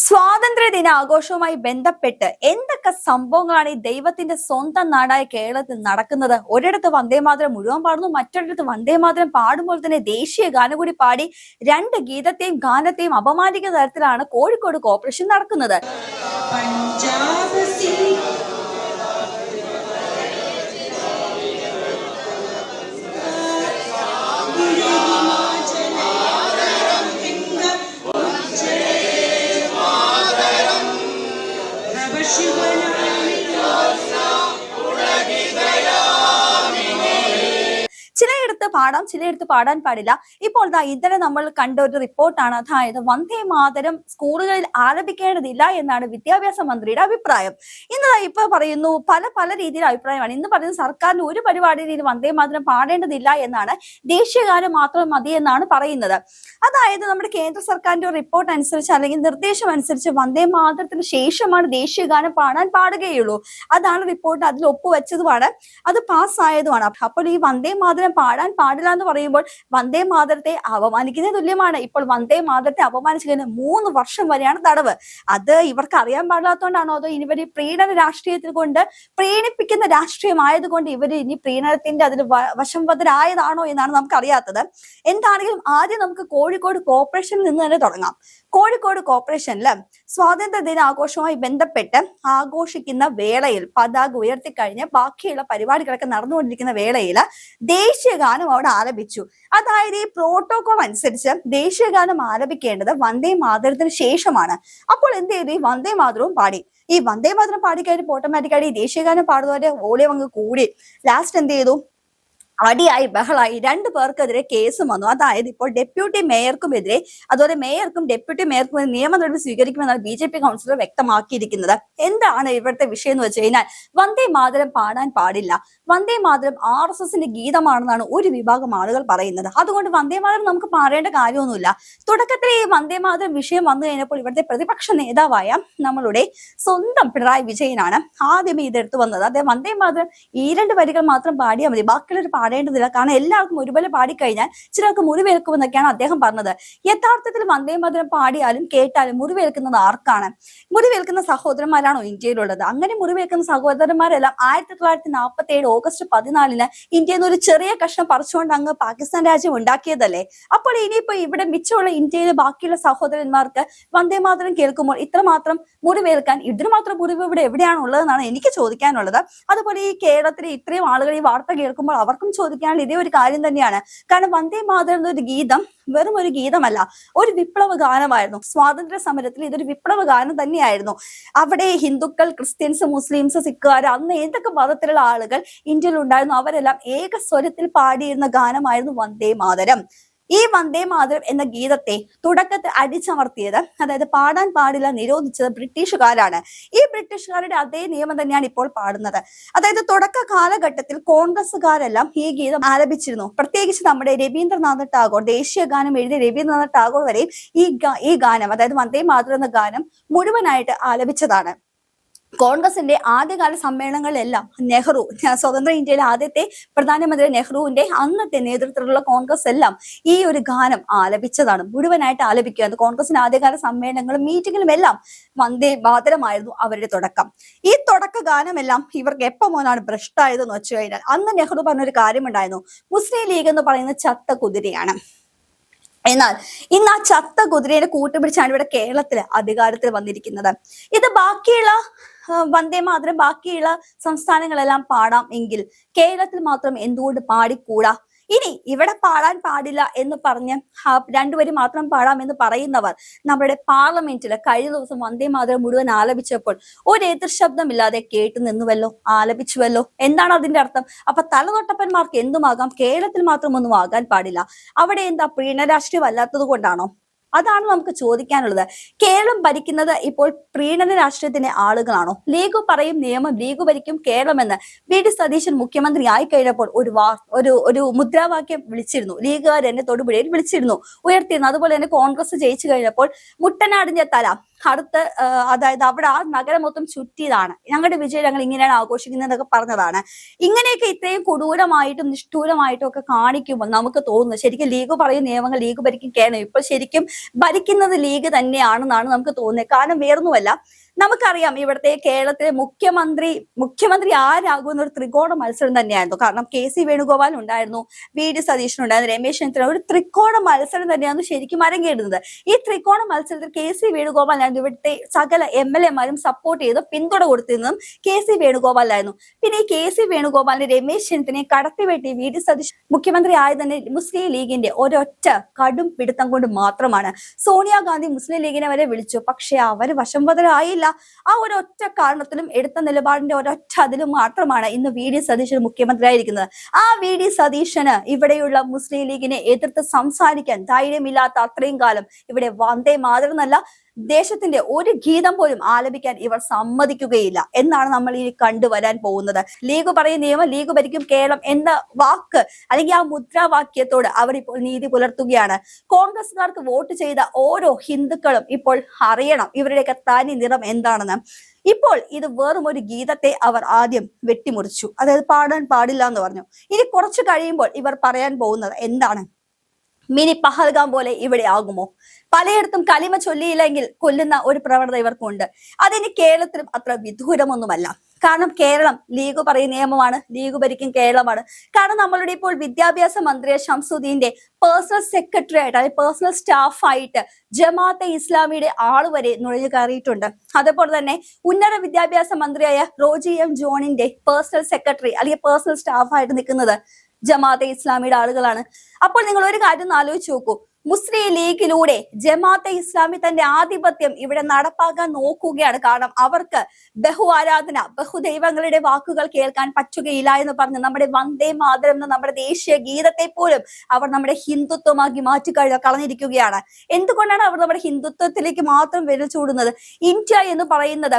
സ്വാതന്ത്ര്യ ദിന ആഘോഷവുമായി ബന്ധപ്പെട്ട് എന്തൊക്കെ സംഭവങ്ങളാണ് ഈ ദൈവത്തിന്റെ സ്വന്തം നാടായ കേരളത്തിൽ നടക്കുന്നത്? ഒരിടത്ത് വന്ദേമാതരം മുഴുവൻ പാടുന്നു, മറ്റൊരിടത്ത് വന്ദേമാതരം പാടുമ്പോൾ തന്നെ ദേശീയ ഗാനം കൂടി പാടി രണ്ട് ഗീതത്തെയും ഗാനത്തെയും അപമാനിക്കുന്ന തരത്തിലാണ് കോഴിക്കോട് കോർപ്പറേഷൻ നടക്കുന്നത്. ചിലയിടത്ത് പാടാം, ചിലയിടത്ത് പാടാൻ പാടില്ല. ഇപ്പോൾ ഇന്നലെ നമ്മൾ കണ്ട ഒരു റിപ്പോർട്ടാണ്. അതായത് വന്ദേ മാതരം സ്കൂളുകളിൽ ആലപിക്കേണ്ടതില്ല എന്നാണ് വിദ്യാഭ്യാസ മന്ത്രിയുടെ അഭിപ്രായം. ഇപ്പൊ പറയുന്നു പല പല രീതിയിൽ അഭിപ്രായമാണ്. ഇന്ന് പറയുന്നത് സർക്കാരിന് ഒരു പരിപാടിയിൽ വന്ദേ മാതരം പാടേണ്ടതില്ല എന്നാണ്, ദേശീയഗാനം മാത്രം മതി എന്നാണ് പറയുന്നത്. അതായത് നമ്മുടെ കേന്ദ്ര സർക്കാരിന്റെ ഒരു റിപ്പോർട്ട് അനുസരിച്ച് അല്ലെങ്കിൽ നിർദ്ദേശം അനുസരിച്ച് വന്ദേ മാതരത്തിന് ശേഷമാണ് ദേശീയഗാനം പാടാൻ പാടുകയുള്ളൂ. അതാണ് റിപ്പോർട്ട്. അതിൽ ഒപ്പുവെച്ചതുമാണ്, അത് പാസ്സായതുമാണ്. അപ്പോൾ ഈ വന്ദേ മാതരം പാടാൻ പാടില്ല എന്ന് പറയുമ്പോൾ വന്ദേ മാതരത്തെ അപമാനിക്കുന്ന തുല്യമാണ്. ഇപ്പോൾ വന്ദേ മാതരത്തെ അപമാനിച്ചു കഴിഞ്ഞാൽ 3 വർഷം വരെയാണ് തടവ്. അത് ഇവർക്ക് അറിയാൻ പാടില്ലാത്തതുകൊണ്ടാണോ, അതോ ഇവര് പ്രീണന രാഷ്ട്രീയത്തിൽ കൊണ്ട് പ്രീണിപ്പിക്കുന്ന രാഷ്ട്രീയമായതുകൊണ്ട് ഇവര് ഇനി പ്രീണനത്തിന്റെ അതിൽ വശംവദരായതാണോ എന്നാണ് നമുക്ക് അറിയാത്തത്. എന്താണെങ്കിലും ആദ്യം നമുക്ക് കോഴിക്കോട് കോർപ്പറേഷനിൽ നിന്ന് തന്നെ തുടങ്ങാം. കോഴിക്കോട് കോർപ്പറേഷനില് സ്വാതന്ത്ര്യ ദിന ആഘോഷവുമായി ബന്ധപ്പെട്ട് ആഘോഷിക്കുന്ന വേളയിൽ പതാക ഉയർത്തിക്കഴിഞ്ഞ് ബാക്കിയുള്ള പരിപാടികളൊക്കെ നടന്നുകൊണ്ടിരിക്കുന്ന വേളയിൽ ദേശീയഗാനം അവിടെ ആലപിച്ചു. അതായത് ഈ പ്രോട്ടോകോൾ അനുസരിച്ച് ദേശീയഗാനം ആലപിക്കേണ്ടത് വന്ദേ മാതരത്തിന് ശേഷമാണ്. അപ്പോൾ എന്ത് ചെയ്തു? ഈ വന്ദേ മാതരവും പാടി. ഈ വന്ദേ മാതരം പാടിക്കഴിഞ്ഞ് ഓട്ടോമാറ്റിക്കായി ഈ ദേശീയഗാനം പാടുന്നവരെ വോളിയം അങ്ങ് കൂടി. ലാസ്റ്റ് എന്ത് ചെയ്തു? അടിയായി, ബഹളായി. 2 പേർക്കെതിരെ കേസും വന്നു. അതായത് ഇപ്പോൾ ഡെപ്യൂട്ടി മേയർക്കുമെതിരെ, അതുപോലെ മേയർക്കും ഡെപ്യൂട്ടി മേയർക്കും നിയമ നടപടി സ്വീകരിക്കുമെന്നാണ് BJP കൗൺസിലർ വ്യക്തമാക്കിയിരിക്കുന്നത്. എന്താണ് ഇവിടുത്തെ വിഷയം എന്ന് വെച്ച് കഴിഞ്ഞാൽ, വന്ദേ മാതരം പാടാൻ പാടില്ല. വന്ദേ മാതരം RSSന്റെ ഗീതമാണെന്നാണ് ഒരു വിഭാഗം ആളുകൾ പറയുന്നത്. അതുകൊണ്ട് വന്ദേ മാതരം നമുക്ക് പാടേണ്ട കാര്യമൊന്നുമില്ല. തുടക്കത്തിൽ ഈ വന്ദേ മാതരം വിഷയം വന്നു കഴിഞ്ഞപ്പോൾ ഇവിടുത്തെ പ്രതിപക്ഷ നേതാവായ നമ്മളുടെ സ്വന്തം പിണറായി വിജയനാണ് ആദ്യമേ ഇതെടുത്തു വന്നത്. അദ്ദേഹം വന്ദേ മാതരം ഈ 2 വരികൾ മാത്രം പാടിയാൽ മതി, ബാക്കിയുള്ളൊരു പാടേണ്ടതില്ല. കാരണം എല്ലാവർക്കും ഒരുപോലെ പാടിക്കഴിഞ്ഞാൽ ചിലർക്ക് മുറിവേൽക്കുമെന്നൊക്കെയാണ് അദ്ദേഹം പറഞ്ഞത്. യഥാർത്ഥത്തിൽ വന്ദേ മാതരം പാടിയാലും കേട്ടാലും മുറിവേൽക്കുന്നത് ആർക്കാണ്? മുറിവേൽക്കുന്ന സഹോദരന്മാരാണോ ഇന്ത്യയിലുള്ളത്? അങ്ങനെ മുറിവേൽക്കുന്ന സഹോദരന്മാരെല്ലാം 1947 ഓഗസ്റ്റ് 14 ഇന്ത്യയിൽ നിന്ന് ഒരു ചെറിയ കഷ്ണം പറിച്ചുകൊണ്ട് അങ്ങ് പാകിസ്ഥാൻ രാജ്യം ഉണ്ടാക്കിയതല്ലേ? അപ്പോൾ ഇനിയിപ്പോ ഇവിടെ മിച്ചമുള്ള ഇന്ത്യയിലെ ബാക്കിയുള്ള സഹോദരന്മാർക്ക് വന്ദേ മാതരം കേൾക്കുമ്പോൾ ഇത്രമാത്രം മുറിവേൽക്കാൻ ഇതിന് മാത്രം മുറിവ് ഇവിടെ എവിടെയാണ് ഉള്ളതെന്നാണ് എനിക്ക് ചോദിക്കാനുള്ളത്. അതുപോലെ ഈ കേരളത്തിലെ ഇത്രയും ആളുകൾ ഈ വാർത്ത കേൾക്കുമ്പോൾ അവർക്കും ചോദിക്കാനുള്ള ഇതേ ഒരു കാര്യം തന്നെയാണ്. കാരണം വന്ദേ മാതരം എന്നൊരു ഗീതം വെറും ഒരു ഗീതമല്ല, ഒരു വിപ്ലവ ഗാനമായിരുന്നു. സ്വാതന്ത്ര്യ സമരത്തിൽ ഇതൊരു വിപ്ലവ ഗാനം തന്നെയായിരുന്നു. അവിടെ ഹിന്ദുക്കൾ, ക്രിസ്ത്യൻസ്, മുസ്ലിംസ്, സിഖുകാർ, അന്ന് ഏതൊക്കെ മതത്തിലുള്ള ആളുകൾ ഇന്ത്യയിൽ ഉണ്ടായിരുന്നു അവരെല്ലാം ഏക സ്വരത്തിൽ പാടിയിരുന്ന ഗാനമായിരുന്നു വന്ദേ മാതരം. ഈ വന്ദേ മാതരം എന്ന ഗീതത്തെ തുടക്കത്തിൽ അടിച്ചമർത്തിയത്, അതായത് പാടാൻ പാടില്ല നിരോധിച്ചത് ബ്രിട്ടീഷുകാരാണ്. ഈ ബ്രിട്ടീഷുകാരുടെ അതേ നിയമം തന്നെയാണ് ഇപ്പോൾ പാടുന്നത്. അതായത് തുടക്ക കാലഘട്ടത്തിൽ കോൺഗ്രസുകാരെല്ലാം ഈ ഗീതം ആലപിച്ചിരുന്നു. പ്രത്യേകിച്ച് നമ്മുടെ രവീന്ദ്രനാഥ ടാഗോർ, ദേശീയ ഗാനം എഴുതിയ രവീന്ദ്രനാഥ ടാഗോർ വരെയും ഈ ഗാനം, അതായത് വന്ദേ മാതരം എന്ന ഗാനം മുഴുവനായിട്ട് ആലപിച്ചതാണ്. കോൺഗ്രസിന്റെ ആദ്യകാല സമ്മേളനങ്ങളിലെല്ലാം നെഹ്റു, സ്വതന്ത്ര ഇന്ത്യയിലെ ആദ്യത്തെ പ്രധാനമന്ത്രി നെഹ്റുവിന്റെ അന്നത്തെ നേതൃത്വത്തിലുള്ള കോൺഗ്രസ് എല്ലാം ഈ ഒരു ഗാനം ആലപിച്ചതാണ്, മുഴുവനായിട്ട് ആലപിക്കുകയാണ്. കോൺഗ്രസിന്റെ ആദ്യകാല സമ്മേളനങ്ങളും മീറ്റിങ്ങിലും എല്ലാം വന്ദേ മാതരമായിരുന്നു അവരുടെ തുടക്കം. ഈ തുടക്ക ഗാനമെല്ലാം ഇവർക്ക് എപ്പോ മുതലാണ് ഭ്രഷ്ടായതെന്ന് വെച്ചു കഴിഞ്ഞാൽ, അന്ന് നെഹ്റു പറഞ്ഞൊരു കാര്യമുണ്ടായിരുന്നു, മുസ്ലിം ലീഗ് എന്ന് പറയുന്ന ചത്ത കുതിരയാണ്. എന്നാൽ ഇന്ന് ആ ചത്ത കുതിരയെ കൂട്ടുപിടിച്ചാണ് ഇവിടെ കേരളത്തില് അധികാരത്തിൽ വന്നിരിക്കുന്നത്. ഇത് ബാക്കിയുള്ള വന്ദേ മാതരം ബാക്കിയുള്ള സംസ്ഥാനങ്ങളെല്ലാം പാടാം എങ്കിൽ കേരളത്തിൽ മാത്രം എന്തുകൊണ്ട് പാടിക്കൂടാ? ഇനി ഇവിടെ പാടാൻ പാടില്ല എന്ന് പറഞ്ഞ് 2 വരി മാത്രം പാടാം എന്ന് പറയുന്നവർ നമ്മുടെ പാർലമെന്റില് കഴിഞ്ഞ ദിവസം വന്ദേ മാതരം മുഴുവൻ ആലപിച്ചപ്പോൾ ഒരു എതിർ ശബ്ദമില്ലാതെ കേട്ടു നിന്നുവല്ലോ, ആലപിച്ചുവല്ലോ. എന്താണ് അതിന്റെ അർത്ഥം? അപ്പൊ തലതൊട്ടപ്പന്മാർക്ക് എന്തുമാകാം, കേരളത്തിൽ മാത്രം ഒന്നും ആകാൻ പാടില്ല. അവിടെ എന്താ പ്രീണ രാഷ്ട്രീയം അല്ലാത്തത് കൊണ്ടാണോ? അതാണ് നമുക്ക് ചോദിക്കാനുള്ളത്. കേരളം ഭരിക്കുന്നത് ഇപ്പോൾ പ്രീണന രാഷ്ട്രീയത്തിന്റെ ആളുകളാണോ? ലീഗ് പറയും നിയമം ലീഗ് ഭരിക്കും കേരളമെന്ന്. VD സതീശൻ മുഖ്യമന്ത്രി ആയി കഴിഞ്ഞപ്പോൾ ഒരു മുദ്രാവാക്യം വിളിച്ചിരുന്നു, ലീഗുകാർ എന്നെ തൊടുപുഴയിൽ വിളിച്ചിരുന്നു, ഉയർത്തിയിരുന്നു. അതുപോലെ തന്നെ കോൺഗ്രസ് ജയിച്ചു കഴിഞ്ഞപ്പോൾ മുട്ടനാടിന്റെ തല അടുത്ത്, അതായത് അവിടെ ആ നഗരം മൊത്തം ചുറ്റിയതാണ്, ഞങ്ങളുടെ വിജയം ഞങ്ങൾ ഇങ്ങനെയാണ് ആഘോഷിക്കുന്നതൊക്കെ പറഞ്ഞതാണ്. ഇങ്ങനെയൊക്കെ ഇത്രയും കൊടൂരമായിട്ടും നിഷ്ഠൂരമായിട്ടും ഒക്കെ കാണിക്കുമ്പോൾ നമുക്ക് തോന്നുന്നു ശരിക്കും ലീഗ് പറയും നിയമങ്ങൾ ലീഗ് ഭരിക്കും കേരളം. ഇപ്പോൾ ശരിക്കും ഭരിക്കുന്നത് ലീഗ് തന്നെയാണെന്നാണ് നമുക്ക് തോന്നുന്നത്. കാരണം വേറൊന്നുമല്ല, നമുക്കറിയാം ഇവിടുത്തെ കേരളത്തിലെ മുഖ്യമന്ത്രി ആരാകും എന്നൊരു ത്രികോണ മത്സരം തന്നെയായിരുന്നു. കാരണം KC വേണുഗോപാൽ ഉണ്ടായിരുന്നു, VD സതീശൻ ഉണ്ടായിരുന്നു, രമേശ് ചെന്നിത്തല, ഒരു ത്രികോണ മത്സരം തന്നെയായിരുന്നു ശരിക്കും അരങ്ങേറുന്നത്. ഈ ത്രികോണ മത്സരത്തിൽ KC വേണുഗോപാലായിരുന്നു ഇവിടുത്തെ സകല MLA മാരും സപ്പോർട്ട് ചെയ്ത് പിന്തുണ കൊടുത്തിരുന്നതും KC വേണുഗോപാലായിരുന്നു. പിന്നെ ഈ KC വേണുഗോപാലിനെ രമേശ് ചെന്നിത്തലയെ കടത്തിവെട്ടി VD സതീശൻ മുഖ്യമന്ത്രി ആയത് തന്നെ മുസ്ലിം ലീഗിന്റെ ഒരൊറ്റ കടും പിടുത്തം കൊണ്ട് മാത്രമാണ്. സോണിയാഗാന്ധി മുസ്ലിം ലീഗിനെ വരെ വിളിച്ചു, പക്ഷെ അവര് വശംവദരായില്ല. ആ ഒരൊറ്റ കാരണത്തിലും എടുത്ത നിലപാടിന്റെ ഒരൊറ്റ അതിലും മാത്രമാണ് ഇന്ന് VD സതീശൻ മുഖ്യമന്ത്രിയായിരിക്കുന്നത്. ആ VD സതീശന് ഇവിടെയുള്ള മുസ്ലിം ലീഗിനെ എതിർത്ത് സംസാരിക്കാൻ ധൈര്യമില്ലാത്ത അത്രയും കാലം ഇവിടെ വന്ദേ മാതരം എന്നല്ല, ദേശത്തിന്റെ ഒരു ഗീതം പോലും ആലപിക്കാൻ ഇവർ സമ്മതിക്കുകയില്ല എന്നാണ് നമ്മൾ ഇനി കണ്ടുവരാൻ പോകുന്നത്. ലീഗ് പറയുന്ന നിയമം ലീഗ് ഭരിക്കും കേരളം എന്ന വാക്ക് അല്ലെങ്കിൽ ആ മുദ്രാവാക്യത്തോട് അവർ ഇപ്പോൾ നീതി പുലർത്തുകയാണ്. കോൺഗ്രസുകാർക്ക് വോട്ട് ചെയ്ത ഓരോ ഹിന്ദുക്കളും ഇപ്പോൾ അറിയണം ഇവരുടെയൊക്കെ തനി നിറം എന്താണെന്ന്. ഇപ്പോൾ ഇത് വെറും ഒരു ഗീതത്തെ അവർ ആദ്യം വെട്ടിമുറിച്ചു, അതായത് പാടാൻ പാടില്ല എന്ന് പറഞ്ഞു. ഇനി കുറച്ചു കഴിയുമ്പോൾ ഇവർ പറയാൻ പോകുന്നത് എന്താണ്? മിനി പഹൽഗാം പോലെ ഇവിടെ ആകുമോ? പലയിടത്തും കലിമ ചൊല്ലിയില്ലെങ്കിൽ കൊല്ലുന്ന ഒരു പ്രവണത ഇവർക്കുണ്ട്. അതിന് കേരളത്തിലും അത്ര വിദൂരമൊന്നുമല്ല. കാരണം കേരളം ലീഗ് പറയുന്ന നിയമമാണ്, ലീഗ് ഭരിക്കും കേരളമാണ്. കാരണം നമ്മളുടെ ഇപ്പോൾ വിദ്യാഭ്യാസ മന്ത്രിയെ ഷംസുദ്ദീന്റെ പേഴ്സണൽ സെക്രട്ടറി ആയിട്ട് അല്ലെങ്കിൽ പേഴ്സണൽ സ്റ്റാഫായിട്ട് ജമാഅത്തെ ഇസ്ലാമിയുടെ ആള് വരെ നുഴഞ്ഞു കയറിയിട്ടുണ്ട്. അതേപോലെ തന്നെ ഉന്നത വിദ്യാഭ്യാസ മന്ത്രിയായ റോജി ജോണിന്റെ പേഴ്സണൽ സെക്രട്ടറി അല്ലെങ്കിൽ പേഴ്സണൽ സ്റ്റാഫായിട്ട് നിൽക്കുന്നത് ജമാഅത്തെ ഇസ്ലാമിയുടെ ആളുകളാണ്. അപ്പോൾ നിങ്ങൾ ഒരു കാര്യം ഒന്ന് ആലോചിച്ച് നോക്കൂ. മുസ്ലിം ലീഗിലൂടെ ജമാഅത്തെ ഇസ്ലാമി തന്റെ ആധിപത്യം ഇവിടെ നടപ്പാക്കാൻ നോക്കുകയാണ്. കാരണം അവർക്ക് ബഹു ആരാധന, ബഹുദൈവങ്ങളുടെ വാക്കുകൾ കേൾക്കാൻ പറ്റുകയില്ല എന്ന് പറഞ്ഞ് നമ്മുടെ വന്ദേ മാതരം എന്ന നമ്മുടെ ദേശീയ ഗീതത്തെ പോലും അവർ നമ്മുടെ ഹിന്ദുത്വമാക്കി കളഞ്ഞിരിക്കുകയാണ്. എന്തുകൊണ്ടാണ് അവർ നമ്മുടെ ഹിന്ദുത്വത്തിലേക്ക് മാത്രം വിരൽ ചൂടുന്നത്? ഇന്ത്യ എന്ന് പറയുന്നത്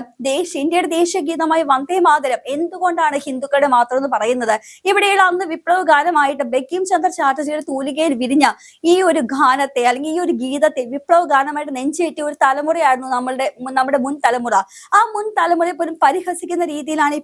ഇന്ത്യയുടെ ദേശീയ ഗീതമായ വന്ദേ മാതരം എന്തുകൊണ്ടാണ് ഹിന്ദുക്കളുടെ മാത്രം എന്ന് പറയുന്നത്? ഇവിടെയുള്ള അന്ന് വിപ്ലവ ഗാനമായിട്ട് ബങ്കിം ചന്ദ്ര ചാറ്റർജിയുടെ തൂലികയിൽ വിരിഞ്ഞ ഈ ഒരു ഗാനത്തെ അല്ലെങ്കിൽ ഈ ഒരു ഗീതത്തെ വിപ്ലവ ഗാനമായിട്ട് നെഞ്ചേറ്റിയ ഒരു തലമുറയായിരുന്നു നമ്മുടെ മുൻ തലമുറ. ആ മുൻ തലമുറയെ പോലും പരിഹസിക്കുന്ന രീതിയിലാണ്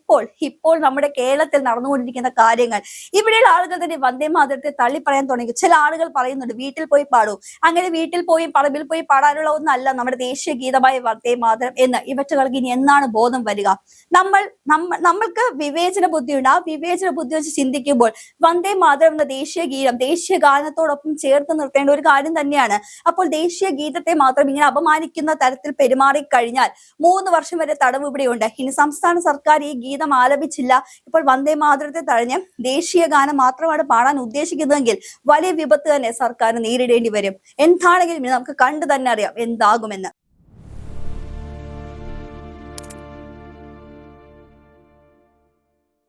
ഇപ്പോൾ നമ്മുടെ കേരളത്തിൽ നടന്നുകൊണ്ടിരിക്കുന്ന കാര്യങ്ങൾ. ഇവിടെയുള്ള ആളുകൾ തന്നെ വന്ദേ മാതരത്തെ തള്ളി പറയാൻ തുടങ്ങി. ചില ആളുകൾ പറയുന്നുണ്ട് വീട്ടിൽ പോയി പാടൂ. അങ്ങനെ വീട്ടിൽ പോയി പറമ്പിൽ പോയി പാടാനുള്ള ഒന്നല്ല നമ്മുടെ ദേശീയ ഗീതമായ വന്ദേ മാതരം എന്ന്. ഇവറ്റകൾക്ക് ഇനി എന്നാണ് ബോധം വരിക? നമ്മൾക്ക് വിവേചന ബുദ്ധിയുണ്ട്. ആ വിവേചന ബുദ്ധി വെച്ച് ചിന്തിക്കുമ്പോൾ വന്ദേ മാതരം എന്ന ദേശീയ ഗീതം ദേശീയ ഗാനത്തോടൊപ്പം ചേർത്ത് നിർത്തേണ്ട ഒരു കാര്യം തന്നെയാണ്. അപ്പോൾ ദേശീയ ഗീതത്തെ മാത്രം ഇങ്ങനെ അപമാനിക്കുന്ന തരത്തിൽ പെരുമാറി കഴിഞ്ഞാൽ 3 വർഷം വരെ തടവ് ഇവിടെയുണ്ട്. ഇനി സംസ്ഥാന സർക്കാർ ഈ ഗീതം ആലപിച്ചില്ല, ഇപ്പോൾ വന്ദേ മാതരത്തെ തഴഞ്ഞ് ദേശീയ ഗാനം മാത്രമാണ് പാടാൻ ഉദ്ദേശിക്കുന്നതെങ്കിൽ വലിയ വിപത്ത് തന്നെ സർക്കാർ നേരിടേണ്ടി വരും. എന്താണെങ്കിലും നമുക്ക് കണ്ടു തന്നെ അറിയാം എന്താകുമെന്ന്.